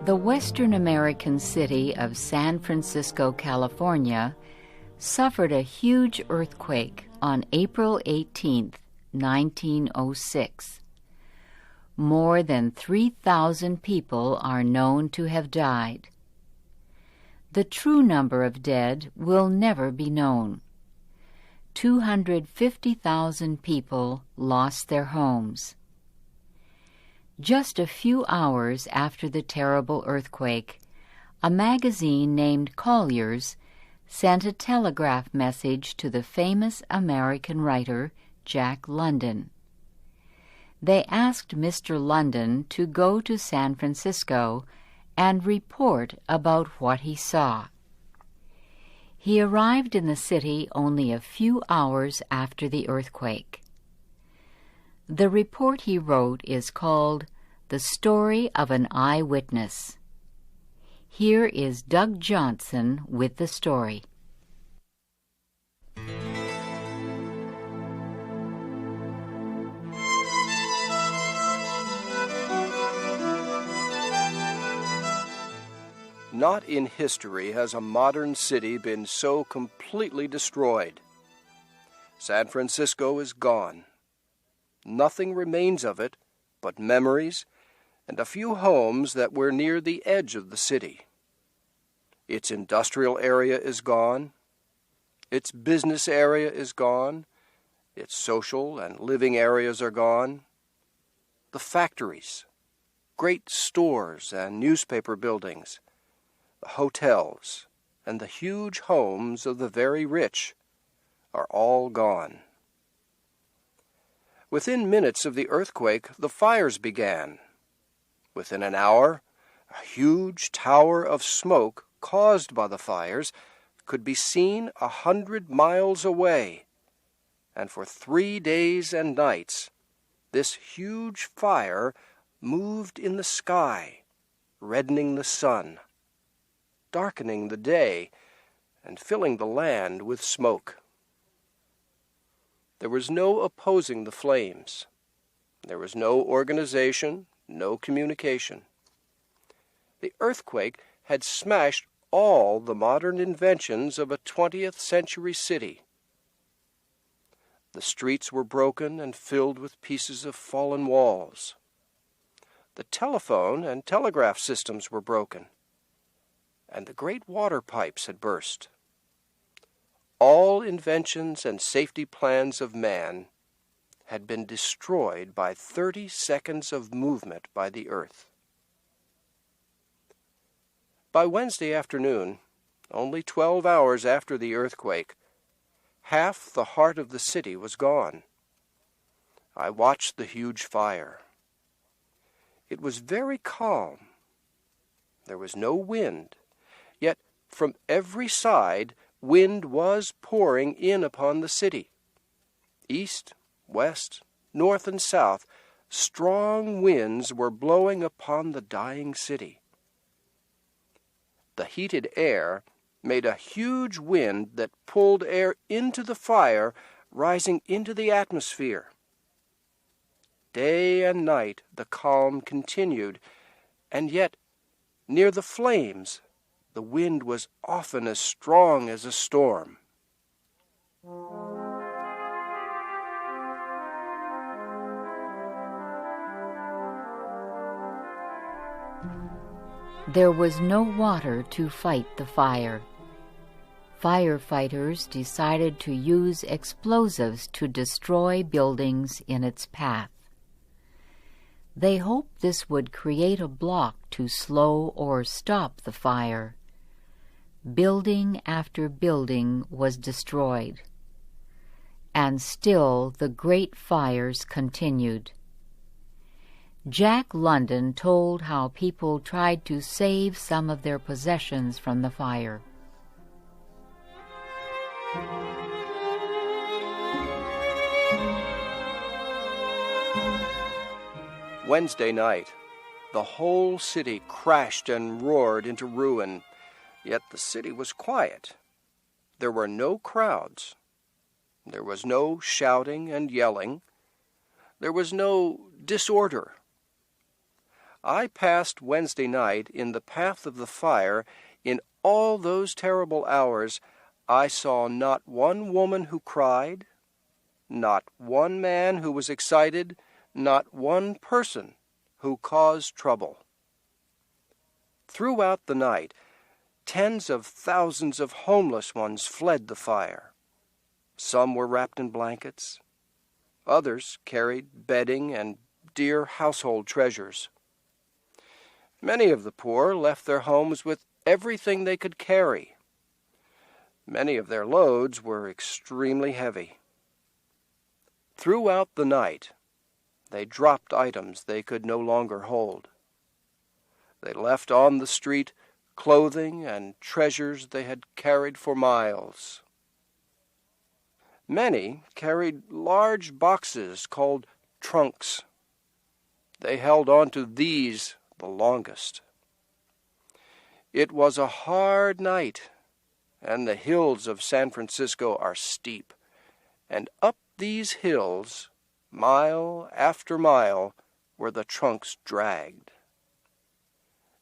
The Western American city of San Francisco, California, suffered a huge earthquake on April 18, 1906. More than 3,000 people are known to have died. The true number of dead will never be known. 250,000 people lost their homes. Just a few hours after the terrible earthquake, a magazine named Collier's sent a telegraph message to the famous American writer Jack London. They asked Mr. London to go to San Francisco and report about what he saw. He arrived in the city only a few hours after the earthquake. The report he wrote is called "The Story of an Eyewitness." Here is Doug Johnson with the story. Not in history has a modern city been so completely destroyed. San Francisco is gone. Nothing remains of it but memories and a few homes that were near the edge of the city. Its industrial area is gone. Its business area is gone. Its social and living areas are gone. The factories, great stores and newspaper buildings, the hotels, and the huge homes of the very rich are all gone. Within minutes of the earthquake, the fires began. Within an hour, a huge tower of smoke caused by the fires could be seen 100 miles away, and for 3 days and nights, this huge fire moved in the sky, reddening the sun, darkening the day, and filling the land with smoke. There was no opposing the flames. There was no organization, no communication. The earthquake had smashed all the modern inventions of a 20th century city. The streets were broken and filled with pieces of fallen walls. The telephone and telegraph systems were broken, and the great water pipes had burst. All inventions and safety plans of man had been destroyed by 30 seconds of movement by the earth. By Wednesday afternoon, only 12 hours after the earthquake, half the heart of the city was gone. I watched the huge fire. It was very calm. There was no wind, yet from every side wind was pouring in upon the city. East, west, north, and south, strong winds were blowing upon the dying city. The heated air made a huge wind that pulled air into the fire, rising into the atmosphere. Day and night the calm continued, and yet, near the flames, the wind was often as strong as a storm. There was no water to fight the fire. Firefighters decided to use explosives to destroy buildings in its path. They hoped this would create a block to slow or stop the fire. Building after building was destroyed, and still the great fires continued. Jack London told how people tried to save some of their possessions from the fire. Wednesday night, the whole city crashed and roared into ruin, yet the city was quiet. There were no crowds. There was no shouting and yelling. There was no disorder. I passed Wednesday night in the path of the fire. In all those terrible hours, I saw not one woman who cried, not one man who was excited, not one person who caused trouble. Throughout the night, tens of thousands of homeless ones fled the fire. Some were wrapped in blankets. Others carried bedding and dear household treasures. Many of the poor left their homes with everything they could carry. Many of their loads were extremely heavy. Throughout the night, they dropped items they could no longer hold. They left on the street clothing and treasures they had carried for miles. Many carried large boxes called trunks. They held on to these the longest. It was a hard night, and the hills of San Francisco are steep, and up these hills, mile after mile, were the trunks dragged.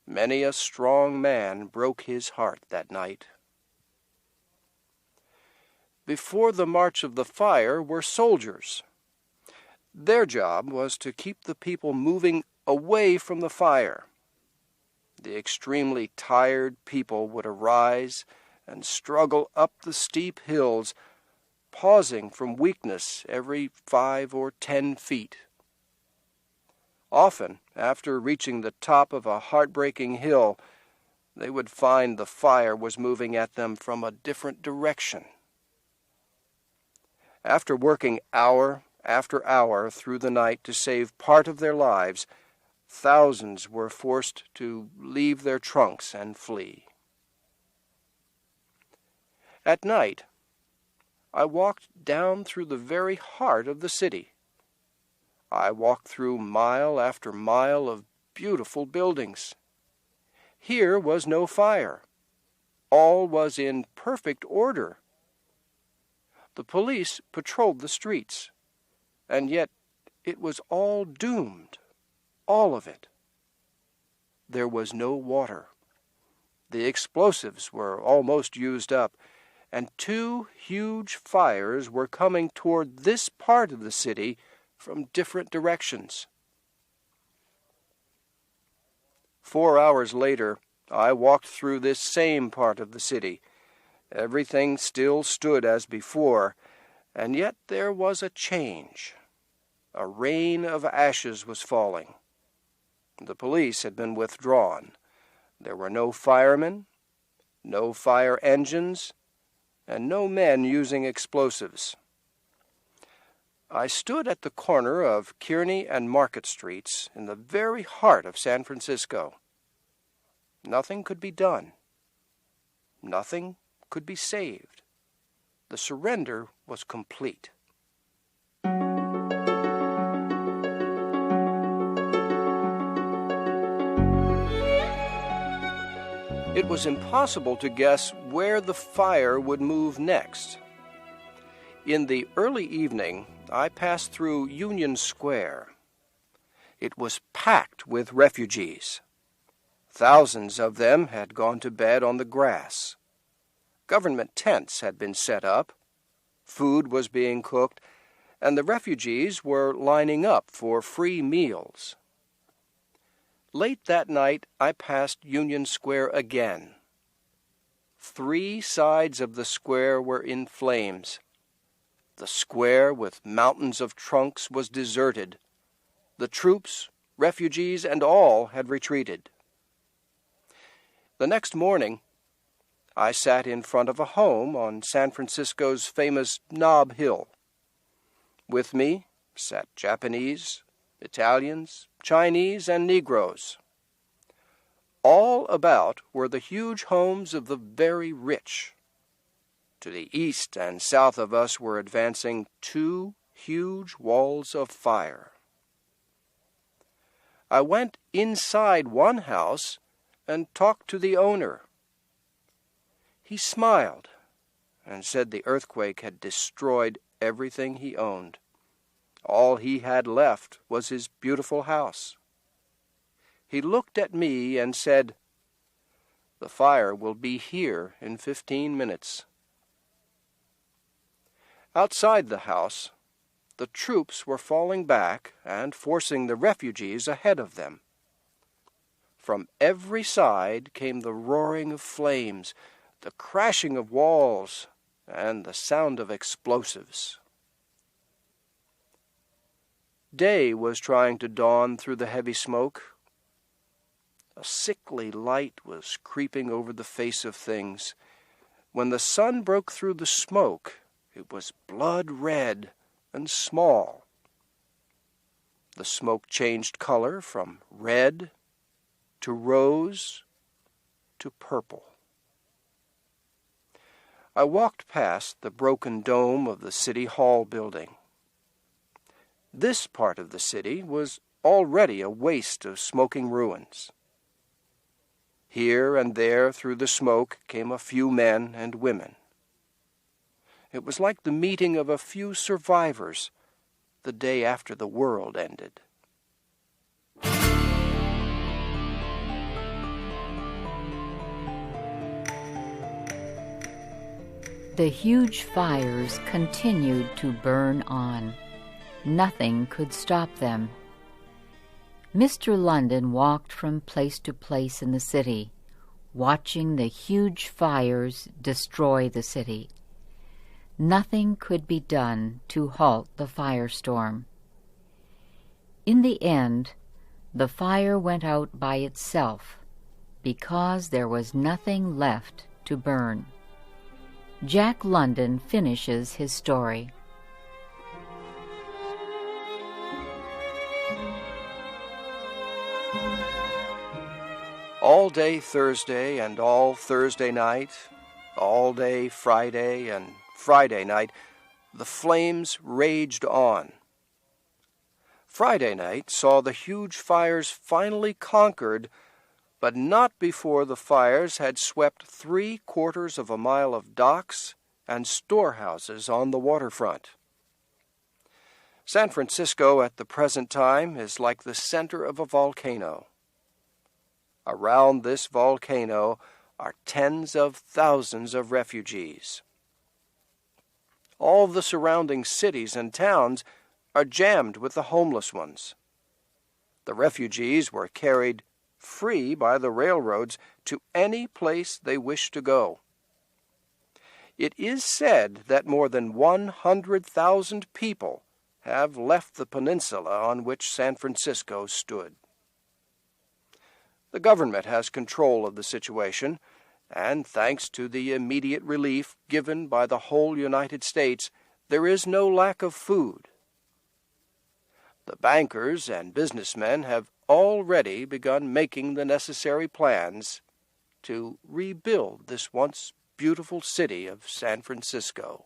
Many a strong man broke his heart that night. Before the march of the fire were soldiers. Their job was to keep the people moving away from the fire. The extremely tired people would arise and struggle up the steep hills, pausing from weakness every 5 or 10 feet. Often, after reaching the top of a heartbreaking hill, they would find the fire was moving at them from a different direction. After working hour after hour through the night to save part of their lives, thousands were forced to leave their trunks and flee. At night, I walked down through the very heart of the city. I walked through mile after mile of beautiful buildings. Here was no fire. All was in perfect order. The police patrolled the streets, and yet it was all doomed, all of it. There was no water. The explosives were almost used up, and 2 huge fires were coming toward this part of the city from different directions. 4 hours later, I walked through this same part of the city. Everything still stood as before, and yet there was a change. A rain of ashes was falling. The police had been withdrawn. There were no firemen, no fire engines, and no men using explosives. I stood at the corner of Kearny and Market Streets in the very heart of San Francisco. Nothing could be done. Nothing could be saved. The surrender was complete. It was impossible to guess where the fire would move next. In the early evening, I passed through Union Square. It was packed with refugees. Thousands of them had gone to bed on the grass. Government tents had been set up. Food was being cooked, and the refugees were lining up for free meals. Late that night, I passed Union Square again. 3 sides of the square were in flames. The square with mountains of trunks was deserted. The troops, refugees, and all had retreated. The next morning, I sat in front of a home on San Francisco's famous Nob Hill. With me sat Japanese, Italians, Chinese, and Negroes. All about were the huge homes of the very rich. To the east and south of us were advancing 2 huge walls of fire. I went inside one house and talked to the owner. He smiled and said the earthquake had destroyed everything he owned. All he had left was his beautiful house. he looked at me and said, "The fire will be here in 15 minutes." Outside the house, the troops were falling back and forcing the refugees ahead of them. From every side came the roaring of flames, the crashing of walls, and the sound of explosives. Day was trying to dawn through the heavy smoke. A sickly light was creeping over the face of things. When the sun broke through the smoke, it was blood red and small. The smoke changed color from red to rose to purple. I walked past the broken dome of the City Hall building. This part of the city was already a waste of smoking ruins. Here and there through the smoke came a few men and women. It was like the meeting of a few survivors the day after the world ended. The huge fires continued to burn on. Nothing could stop them. Mr. London walked from place to place in the city, watching the huge fires destroy the city. Nothing could be done to halt the firestorm. In the end, the fire went out by itself because there was nothing left to burn. Jack London finishes his story. All day Thursday and all Thursday night, all day Friday and Friday night, the flames raged on. Friday night saw the huge fires finally conquered, but not before the fires had swept 3/4 of a mile of docks and storehouses on the waterfront. San Francisco at the present time is like the center of a volcano. Around this volcano are tens of thousands of refugees. All the surrounding cities and towns are jammed with the homeless ones. The refugees were carried free by the railroads to any place they wished to go. It is said that more than 100,000 people have left the peninsula on which San Francisco stood. The government has control of the situation, and thanks to the immediate relief given by the whole United States, there is no lack of food. The bankers and businessmen have already begun making the necessary plans to rebuild this once beautiful city of San Francisco.